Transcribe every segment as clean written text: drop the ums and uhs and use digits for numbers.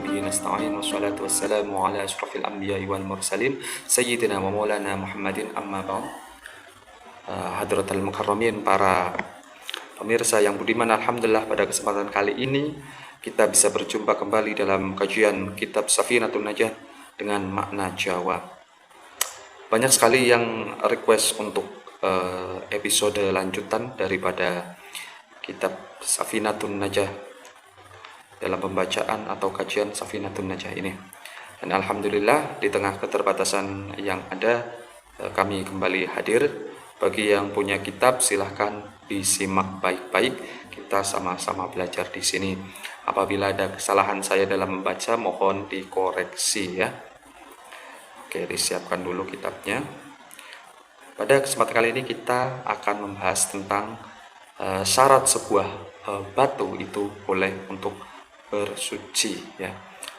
وبه نستعين والصلاة والسلام على أشرف الأنبياء والمرسلين سيدنا ومولانا Muhammadin amma ba'd. Hadratul Mukarramin, para pemirsa yang budiman, alhamdulillah pada kesempatan kali ini kita bisa berjumpa kembali dalam kajian kitab Safinatun Najah dengan makna Jawa. Banyak sekali yang request untuk episode lanjutan daripada kitab Safinatun Najah dalam pembacaan atau kajian Safinatun Najah ini. Dan alhamdulillah di tengah keterbatasan yang ada, kami kembali hadir. Bagi yang punya kitab silahkan disimak baik-baik, kita sama-sama belajar di sini. Apabila ada kesalahan saya dalam membaca, mohon dikoreksi ya. Oke, disiapkan dulu kitabnya. Pada kesempatan kali ini kita akan membahas tentang syarat sebuah batu itu boleh untuk bersuci ya.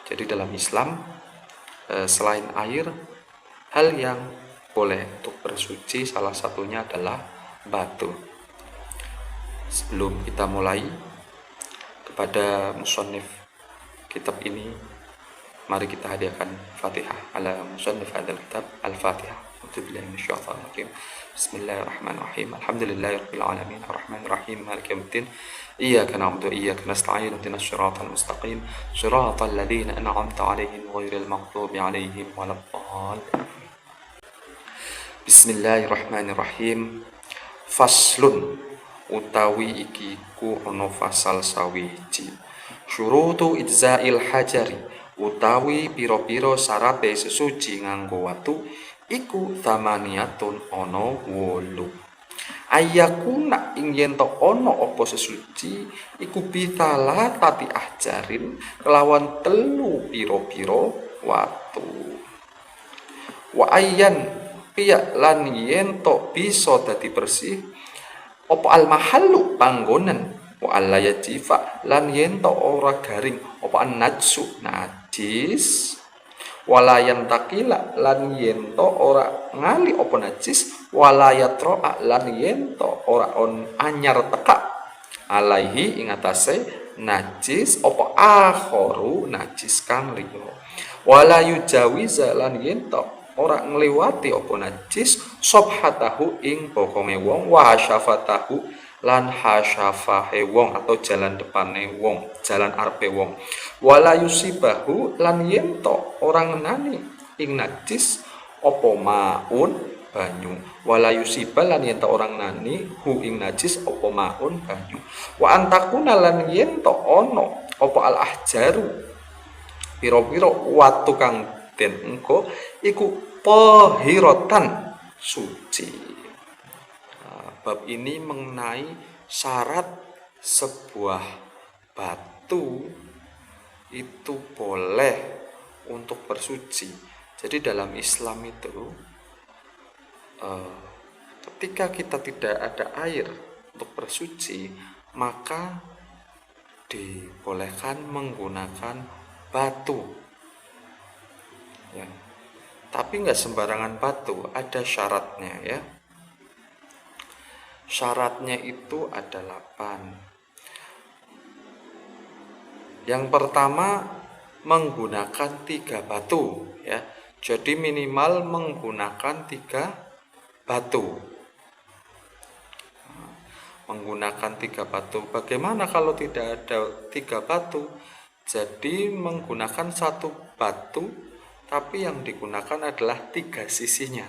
Jadi dalam Islam selain air, hal yang boleh untuk bersuci salah satunya adalah batu. Sebelum kita mulai, kepada musannif kitab ini, mari kita hadiahkan Fatihah ala musannif hadzal kitab, Al-Fatihah. Bismillahirrahmanirrahim. Alhamdulillahirabbil alamin arrahmanir rahim maliki yaumiddin. Iyyaka na'budu wa iyyaka nasta'in ihdinas siratal mustaqim siratal ladzina an'amta 'alaihim ghairil maghdubi 'alaihim waladdallin. Bismillahirrahmanirrahim. Faslun utawi iki ku ono fasal sawiji. Syurutu ijza'il hajari utawi piro-piro sarape sesuci nganggo watu iku thamaniyatun ono 8. Ayakuna ing yen to ono apa sesuci iku bitala tati ahjarin kelawan 3 piro-piro watu. Wa ayyan piyak lan yen to bisa dadi bersih apa al mahallu panggonan, wa alla yajifa lan yen to ora garing apa najsu najis, wala yantakila lan yen to ora ngali apa najis, wala yatroa lan yen to ora on anyar teka alaihi ing atase najis apa akharu najis kang liya, wala yujawiza lan yen to ora ngliwati apa najis sobhatahu ing bokonge wong, wa hasyafatahu lan hasyafahe wong atau jalan depane wong, jalan arepe wong, wala yusibahu lan yen to ora ngenani ing najis apa maun banyu, wala yusiba lan yen to ora ngenani hu ing najis apa maun banyu, wa antakuna lan yen to ono apa al ahjaru pira-pira watu kang den engko iku tahiratan suci. Bab ini mengenai syarat sebuah batu itu boleh untuk bersuci. Jadi dalam Islam itu ketika kita tidak ada air untuk bersuci, maka dibolehkan menggunakan batu ya. Tapi nggak sembarangan batu, ada syaratnya ya. Syaratnya itu ada 8. Yang pertama, menggunakan 3 batu ya. Jadi minimal menggunakan 3 batu. Menggunakan 3 batu. Bagaimana kalau tidak ada 3 batu? Jadi menggunakan 1 batu, tapi yang digunakan adalah 3 sisinya.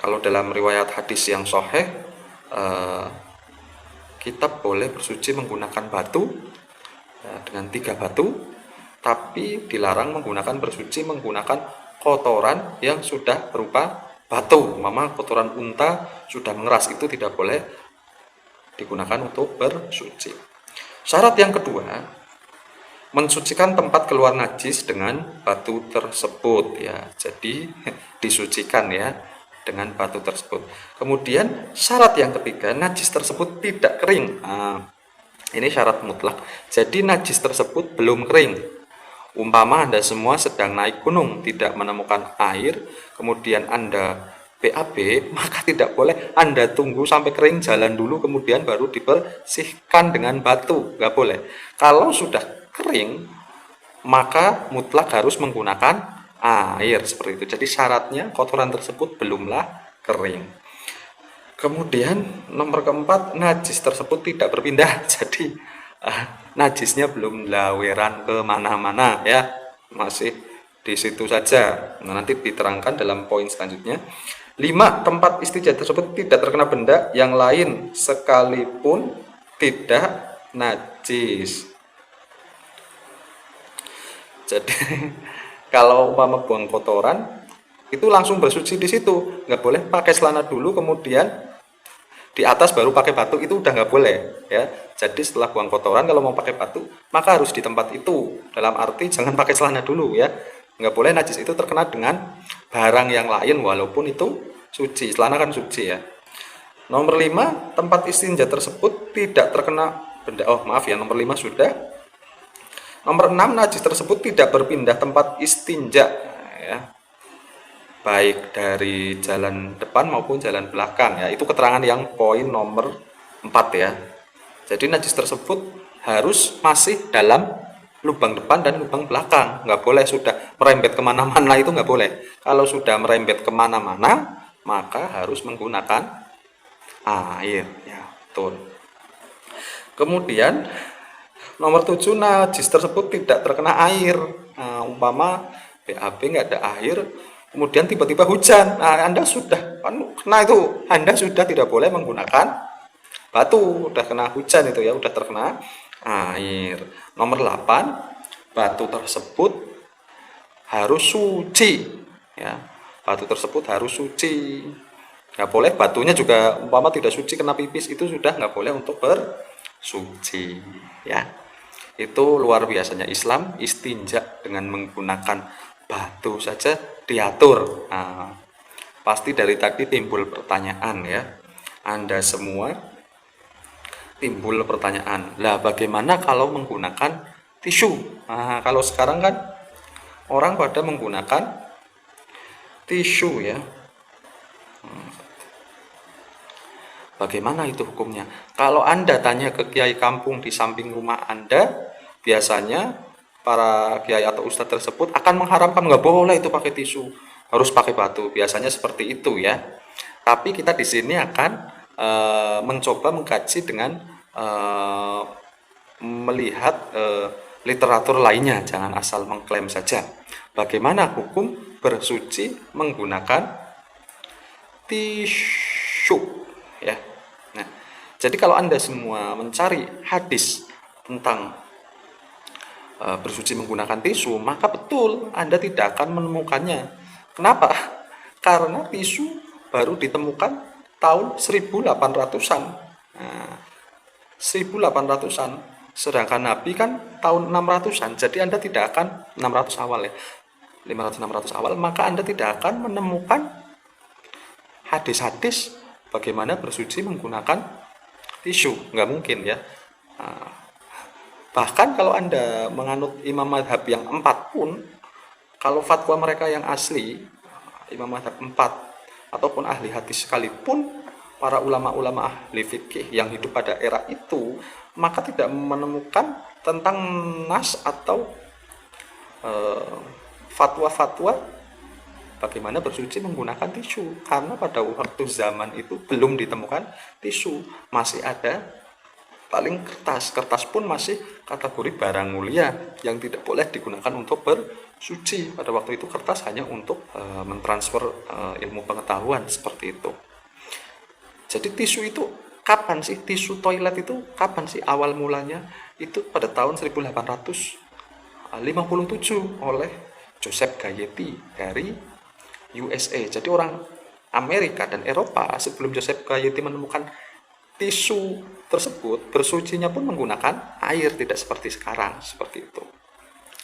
Kalau dalam riwayat hadis yang sahih, kita boleh bersuci menggunakan batu dengan 3 batu, tapi dilarang menggunakan bersuci menggunakan kotoran yang sudah berupa batu. Mama kotoran unta sudah mengeras, itu tidak boleh digunakan untuk bersuci. Syarat yang kedua, mensucikan tempat keluar najis dengan batu tersebut ya. Jadi disucikan ya dengan batu tersebut. Kemudian syarat yang ketiga, najis tersebut tidak kering. Ini syarat mutlak. Jadi najis tersebut belum kering. Umpama Anda semua sedang naik gunung, tidak menemukan air, kemudian Anda BAB, maka tidak boleh Anda tunggu sampai kering, jalan dulu, kemudian baru dibersihkan dengan batu. Nggak boleh. Kalau sudah kering, maka mutlak harus menggunakan air seperti itu. Jadi syaratnya kotoran tersebut belumlah kering. Kemudian nomor keempat, najis tersebut tidak berpindah. Jadi najisnya belum laweran kemana-mana ya, masih di situ saja. Nah, nanti diterangkan dalam poin selanjutnya. 5. Tempat istinja tersebut tidak terkena benda yang lain sekalipun tidak najis. Jadi kalau umpama buang kotoran itu langsung bersuci di situ, nggak boleh pakai celana dulu kemudian di atas baru pakai batu, itu udah nggak boleh ya. Jadi setelah buang kotoran kalau mau pakai batu maka harus di tempat itu, dalam arti jangan pakai celana dulu ya, nggak boleh najis itu terkena dengan barang yang lain walaupun itu suci. Celana kan suci ya. Nomor 5, tempat istinja tersebut tidak terkena benda, nomor 5 sudah. Nomor 6, najis tersebut tidak berpindah tempat istinja ya, baik dari jalan depan maupun jalan belakang ya. Itu keterangan yang poin nomor 4 ya. Jadi najis tersebut harus masih dalam lubang depan dan lubang belakang, nggak boleh sudah merembet kemana-mana, itu nggak boleh. Kalau sudah merembet kemana-mana maka harus menggunakan air ya, betul. Kemudian nomor 7, najis tersebut tidak terkena air. Nah, umpama BAB nggak ada air, kemudian tiba-tiba hujan, nah Anda sudah kena itu, Anda sudah tidak boleh menggunakan batu, udah kena hujan itu ya, udah terkena air. Nomor 8, batu tersebut harus suci ya, batu tersebut harus suci, nggak boleh batunya juga umpama tidak suci kena pipis, itu sudah nggak boleh untuk bersuci ya. Itu luar biasanya Islam istinja dengan menggunakan batu saja diatur. Nah, pasti dari tadi timbul pertanyaan ya, Anda semua timbul pertanyaan, lah bagaimana kalau menggunakan tisu? Nah, kalau sekarang kan orang pada menggunakan tisu ya, bagaimana itu hukumnya? Kalau Anda tanya ke kiai kampung di samping rumah Anda, biasanya para kiai atau ustadz tersebut akan mengharamkan, nggak boleh itu pakai tisu, harus pakai batu. Biasanya seperti itu ya. Tapi kita di sini akan mencoba mengkaji dengan melihat literatur lainnya, jangan asal mengklaim saja. Bagaimana hukum bersuci menggunakan tisu ya. Nah, jadi kalau Anda semua mencari hadis tentang bersuci menggunakan tisu, maka betul Anda tidak akan menemukannya. Kenapa? Karena tisu baru ditemukan tahun 1800-an. Nah, 1800-an. Sedangkan Nabi kan tahun 600-an. Jadi Anda tidak akan 600 awal ya. 500-600 awal, maka Anda tidak akan menemukan hadis-hadis bagaimana bersuci menggunakan tisu. Nggak mungkin ya. Nah, bahkan kalau Anda menganut imam madhab yang 4 pun, kalau fatwa mereka yang asli, imam madhab 4 ataupun ahli hadis sekalipun, para ulama-ulama ahli fikih yang hidup pada era itu, maka tidak menemukan tentang nas atau fatwa-fatwa bagaimana bersuci menggunakan tisu. Karena pada waktu zaman itu belum ditemukan tisu, masih ada paling kertas pun masih kategori barang mulia yang tidak boleh digunakan untuk bersuci. Pada waktu itu kertas hanya untuk mentransfer ilmu pengetahuan seperti itu. Jadi tisu itu kapan sih, tisu toilet itu kapan sih awal mulanya? Itu pada tahun 1857 oleh Joseph Gayeti dari USA. Jadi orang Amerika dan Eropa sebelum Joseph Gayeti menemukan tisu tersebut, bersucinya pun menggunakan air, tidak seperti sekarang, seperti itu.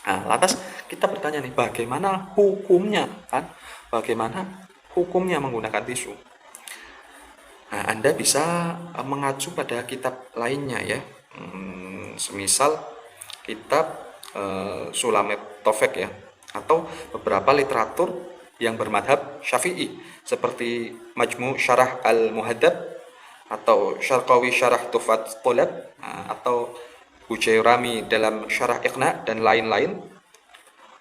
Nah, lantas kita bertanya nih, bagaimana hukumnya kan? Bagaimana hukumnya menggunakan tisu? Nah, Anda bisa mengacu pada kitab lainnya ya. Semisal kitab Sulamet Tofek ya, atau beberapa literatur yang bermadhab Syafi'i seperti Majmu' Syarah Al-Muhaddab atau Syarqawi Syarah Tufat Tolab, atau Hujairami dalam Syarah Iqna dan lain-lain.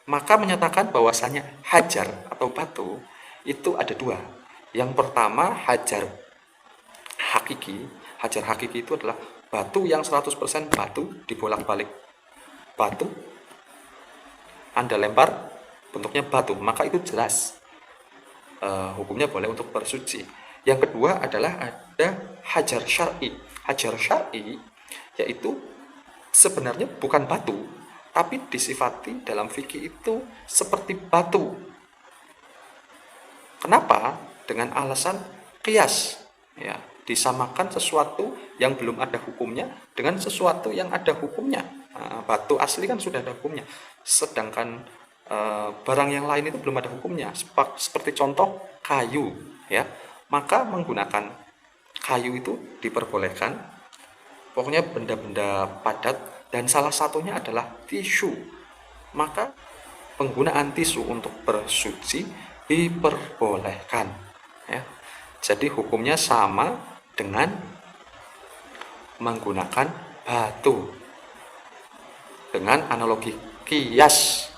maka menyatakan bahwasanya hajar atau batu itu ada dua. Yang pertama hajar hakiki. Hajar hakiki itu adalah batu yang 100% batu dibolak-balik. Batu Anda lempar bentuknya batu, maka itu jelas hukumnya boleh untuk bersuci. Yang kedua adalah ada hajar syar'i. Hajar syar'i yaitu sebenarnya bukan batu, tapi disifati dalam fikih itu seperti batu. Kenapa? Dengan alasan qiyas, ya, disamakan sesuatu yang belum ada hukumnya dengan sesuatu yang ada hukumnya. Batu asli kan sudah ada hukumnya, sedangkan barang yang lain itu belum ada hukumnya. Seperti contoh kayu, ya, maka menggunakan kayu itu diperbolehkan. Pokoknya benda-benda padat, dan salah satunya adalah tisu. Maka penggunaan tisu untuk bersuci diperbolehkan, ya. Jadi hukumnya sama dengan menggunakan batu dengan analogi kias,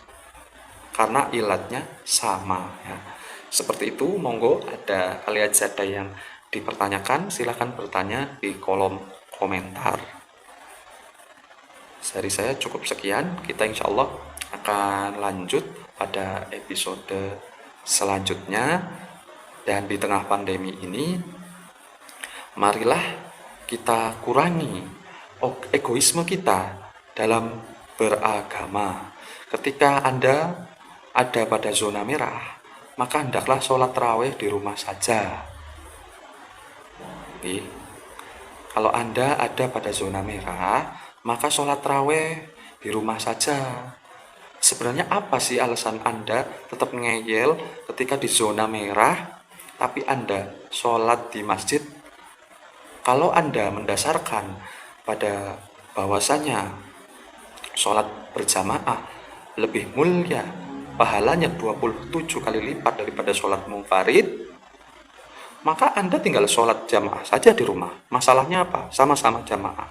karena ilatnya sama, ya. Seperti itu. Monggo ada alias ada yang dipertanyakan, silahkan bertanya di kolom komentar. Dari saya cukup sekian. Kita insya Allah akan lanjut pada episode selanjutnya. Dan di tengah pandemi ini, marilah kita kurangi egoisme kita dalam beragama. Ketika Anda ada pada zona merah, maka hendaklah sholat tarawih di rumah saja. Kalau Anda ada pada zona merah, maka sholat tarawih di rumah saja. Sebenarnya apa sih alasan Anda tetap ngeyel ketika di zona merah, tapi Anda sholat di masjid? Kalau Anda mendasarkan pada bahwasanya sholat berjamaah lebih mulia, pahalanya 27 kali lipat daripada sholat munfarid, maka Anda tinggal sholat jamaah saja di rumah. Masalahnya apa? Sama-sama jamaah.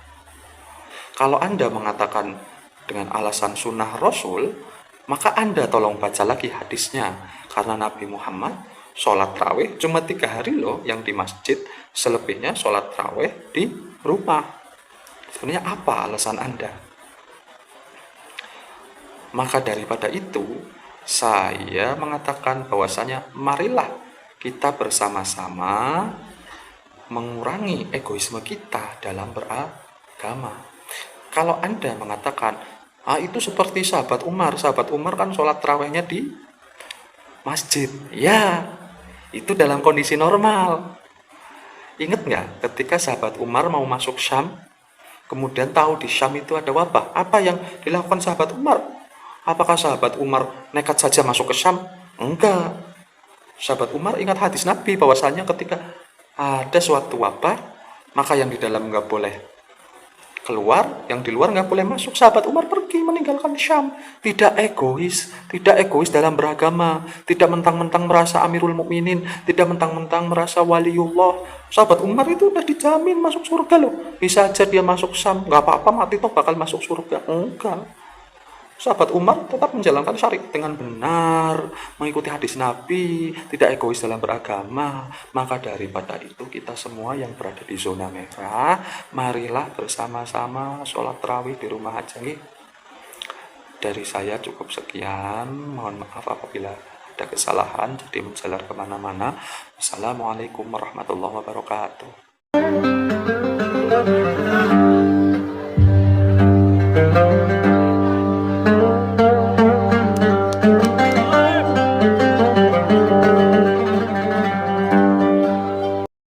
Kalau Anda mengatakan dengan alasan sunnah Rasul, maka Anda tolong baca lagi hadisnya. Karena Nabi Muhammad sholat tarawih cuma 3 hari loh yang di masjid, selebihnya sholat tarawih di rumah. Sebenarnya apa alasan Anda? Maka daripada itu, saya mengatakan bahwasanya marilah kita bersama-sama mengurangi egoisme kita dalam beragama. Kalau Anda mengatakan, itu seperti sahabat Umar kan sholat tarawihnya di masjid. Ya, itu dalam kondisi normal. Ingat nggak ketika sahabat Umar mau masuk Syam, kemudian tahu di Syam itu ada wabah, apa yang dilakukan sahabat Umar? Apakah sahabat Umar nekat saja masuk ke Syam? Enggak. Sahabat Umar ingat hadis Nabi bahwasanya ketika ada suatu wabah, maka yang di dalam nggak boleh keluar, yang di luar nggak boleh masuk. Sahabat Umar pergi meninggalkan Syam. Tidak egois dalam beragama, tidak mentang-mentang merasa Amirul Mukminin, tidak mentang-mentang merasa waliullah. Sahabat Umar itu udah dijamin masuk surga loh. Bisa aja dia masuk Syam, nggak apa-apa, mati toh bakal masuk surga. Enggak. Sahabat Umar tetap menjalankan syariat dengan benar, mengikuti hadis Nabi, tidak egois dalam beragama. Maka daripada itu, kita semua yang berada di zona merah, marilah bersama-sama sholat tarawih di rumah aja. Dari saya cukup sekian. Mohon maaf apabila ada kesalahan, jadi menjalar kemana-mana. Assalamualaikum warahmatullahi wabarakatuh.